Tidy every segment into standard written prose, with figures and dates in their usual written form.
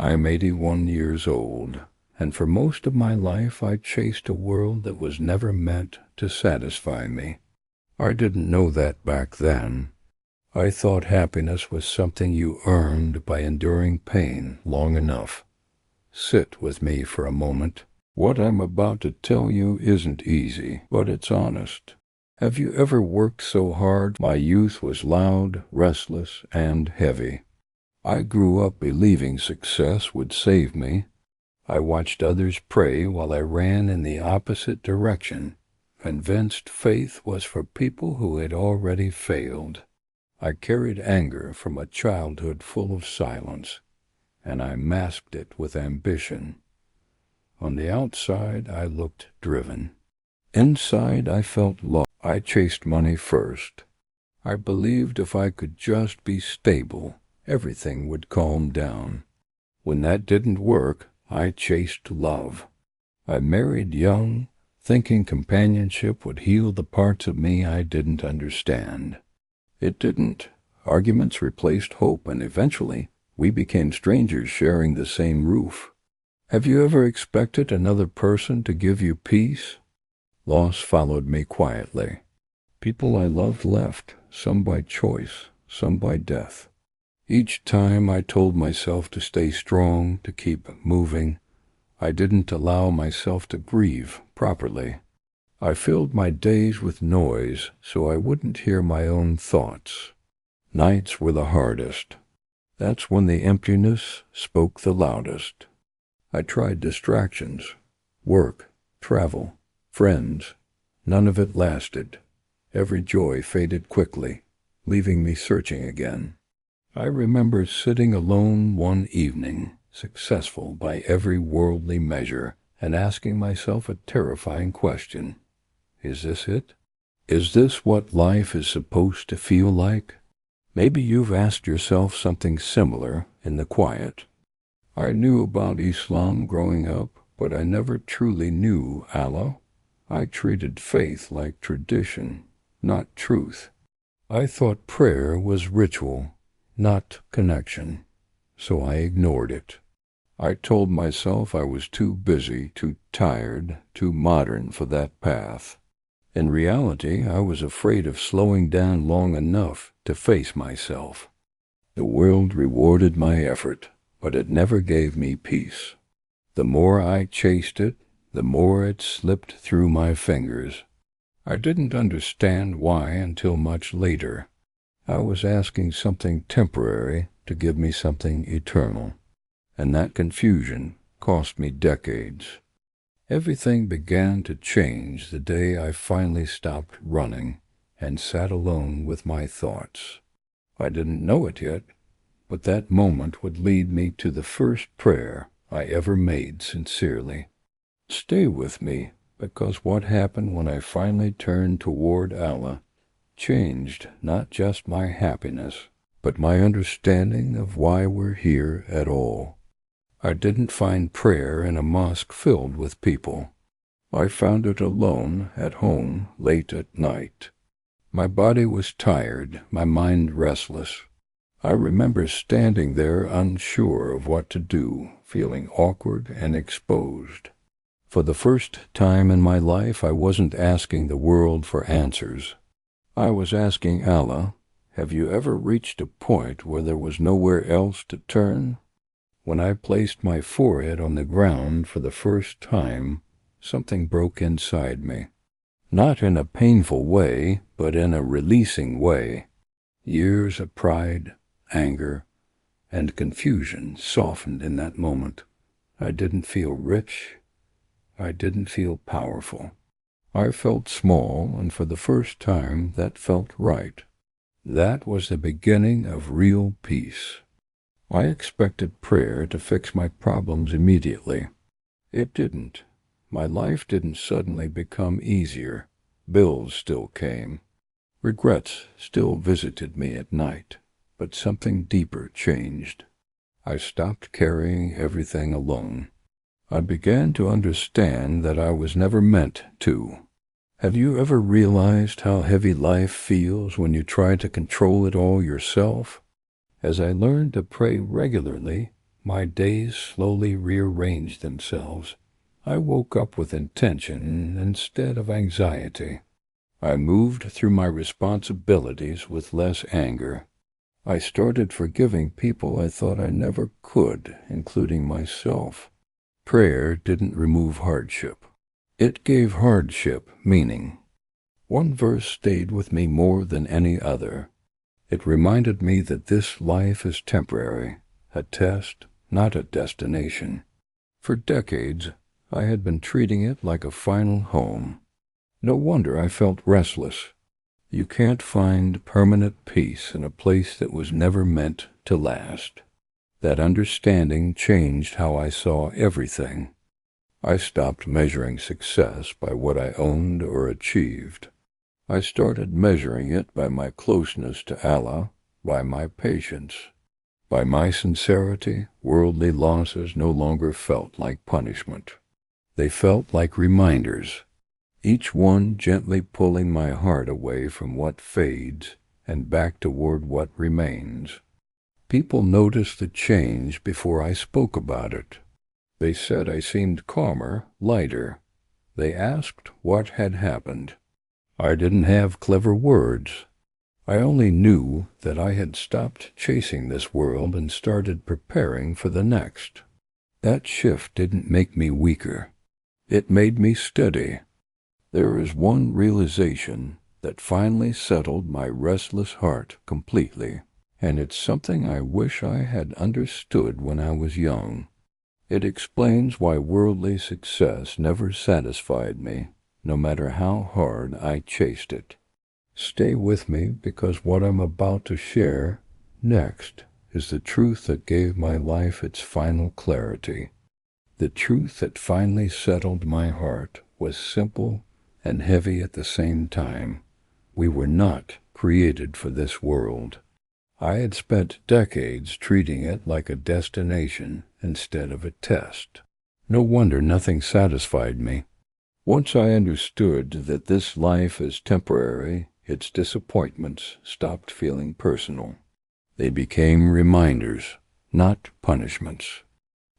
I'm 81 years old, and for most of my life I chased a world that was never meant to satisfy me. I didn't know that back then. I thought happiness was something you earned by enduring pain long enough. Sit with me for a moment. What I'm about to tell you isn't easy, but it's honest. Have you ever worked so hard? My youth was loud, restless, and heavy. I grew up believing success would save me. I watched others pray while I ran in the opposite direction, convinced faith was for people who had already failed. I carried anger from a childhood full of silence, and I masked it with ambition. On the outside, I looked driven. Inside, I felt lost. I chased money first. I believed if I could just be stable, everything would calm down. When that didn't work, I chased love. I married young, thinking companionship would heal the parts of me I didn't understand. It didn't. Arguments replaced hope, and eventually, we became strangers sharing the same roof. Have you ever expected another person to give you peace? Loss followed me quietly. People I loved left, some by choice, some by death. Each time I told myself to stay strong, to keep moving. I didn't allow myself to grieve properly. I filled my days with noise so I wouldn't hear my own thoughts. Nights were the hardest. That's when the emptiness spoke the loudest. I tried distractions, work, travel, friends. None of it lasted. Every joy faded quickly, leaving me searching again. I remember sitting alone one evening, successful by every worldly measure, and asking myself a terrifying question. Is this it? Is this what life is supposed to feel like? Maybe you've asked yourself something similar in the quiet. I knew about Islam growing up, but I never truly knew Allah. I treated faith like tradition, not truth. I thought prayer was ritual, not connection, so I ignored it. I told myself I was too busy, too tired, too modern for that path. In reality, I was afraid of slowing down long enough to face myself. The world rewarded my effort, but it never gave me peace. The more I chased it, the more it slipped through my fingers. I didn't understand why until much later. I was asking something temporary to give me something eternal, and that confusion cost me decades. Everything began to change the day I finally stopped running and sat alone with my thoughts. I didn't know it yet, but that moment would lead me to the first prayer I ever made sincerely. Stay with me, because what happened when I finally turned toward Allah changed not just my happiness, but my understanding of why we're here at all. I didn't find prayer in a mosque filled with people. I found it alone at home late at night. My body was tired, my mind restless. I remember standing there unsure of what to do, feeling awkward and exposed. For the first time in my life, I wasn't asking the world for answers. I was asking Allah, have you ever reached a point where there was nowhere else to turn? When I placed my forehead on the ground for the first time, something broke inside me. Not in a painful way, but in a releasing way. Years of pride, anger, and confusion softened in that moment. I didn't feel rich. I didn't feel powerful. I felt small, and for the first time that felt right. That was the beginning of real peace. I expected prayer to fix my problems immediately. It didn't. My life didn't suddenly become easier. Bills still came. Regrets still visited me at night, but something deeper changed. I stopped carrying everything alone. I began to understand that I was never meant to. Have you ever realized how heavy life feels when you try to control it all yourself? As I learned to pray regularly, My days slowly rearranged themselves. I woke up with intention instead of anxiety. I moved through my responsibilities with less anger. I started forgiving people I thought I never could, including myself. Prayer didn't remove hardship. It gave hardship meaning. One verse stayed with me more than any other. It reminded me that this life is temporary, a test, not a destination. For decades, I had been treating it like a final home. No wonder I felt restless. You can't find permanent peace in a place that was never meant to last. That understanding changed how I saw everything. I stopped measuring success by what I owned or achieved. I started measuring it by my closeness to Allah, by my patience. By my sincerity, worldly losses no longer felt like punishment. They felt like reminders, each one gently pulling my heart away from what fades and back toward what remains. People noticed the change before I spoke about it. They said I seemed calmer, lighter. They asked what had happened. I didn't have clever words. I only knew that I had stopped chasing this world and started preparing for the next. That shift didn't make me weaker. It made me steady. There is one realization that finally settled my restless heart completely, and it's something I wish I had understood when I was young. It explains why worldly success never satisfied me, no matter how hard I chased it. Stay with me, because what I'm about to share next is the truth that gave my life its final clarity. The truth that finally settled my heart was simple and heavy at the same time. We were not created for this world. I had spent decades treating it like a destination instead of a test. No wonder nothing satisfied me. Once I understood that this life is temporary, its disappointments stopped feeling personal. They became reminders, not punishments.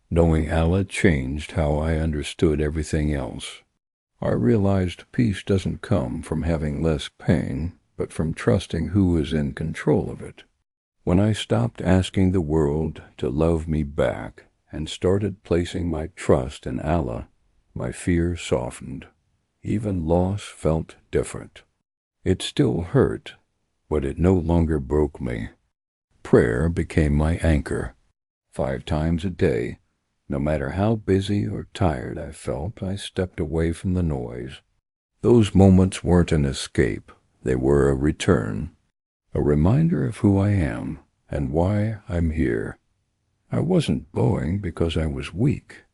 Knowing Allah changed how I understood everything else. I realized peace doesn't come from having less pain, but from trusting who is in control of it. When I stopped asking the world to love me back and started placing my trust in Allah, my fear softened. Even loss felt different. It still hurt, but it no longer broke me. Prayer became my anchor. 5 times a day, no matter how busy or tired I felt, I stepped away from the noise. Those moments weren't an escape, they were a return, a reminder of who I am and why I'm here. I wasn't bowing because I was weak.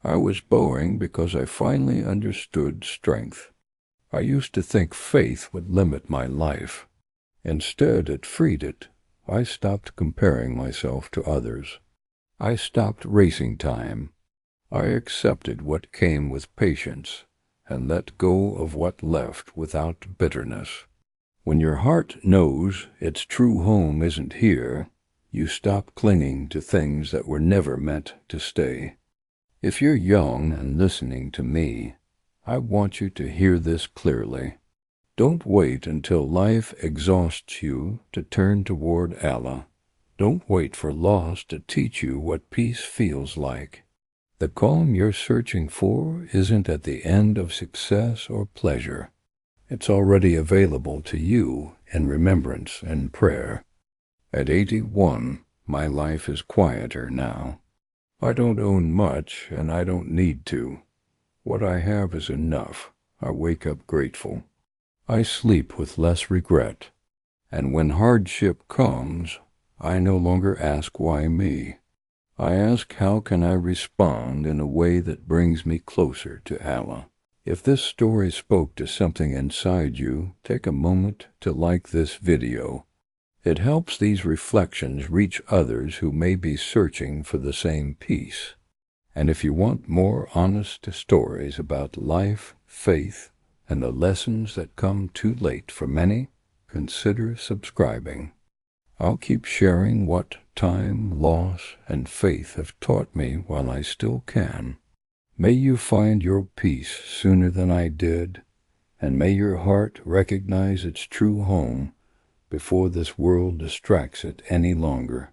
I was bowing because I finally understood strength. I used to think faith would limit my life. Instead, it freed it. I stopped comparing myself to others. I stopped racing time. I accepted what came with patience and let go of what left without bitterness. When your heart knows its true home isn't here, you stop clinging to things that were never meant to stay. If you're young and listening to me, I want you to hear this clearly. Don't wait until life exhausts you to turn toward Allah. Don't wait for loss to teach you what peace feels like. The calm you're searching for isn't at the end of success or pleasure. It's already available to you in remembrance and prayer. At 81, my life is quieter now. I don't own much, and I don't need to. What I have is enough. I wake up grateful. I sleep with less regret. And when hardship comes, I no longer ask why me. I ask how can I respond in a way that brings me closer to Allah. If this story spoke to something inside you, take a moment to like this video. It helps these reflections reach others who may be searching for the same peace. And if you want more honest stories about life, faith, and the lessons that come too late for many, consider subscribing. I'll keep sharing what time, loss, and faith have taught me while I still can. May you find your peace sooner than I did, and may your heart recognize its true home before this world distracts it any longer.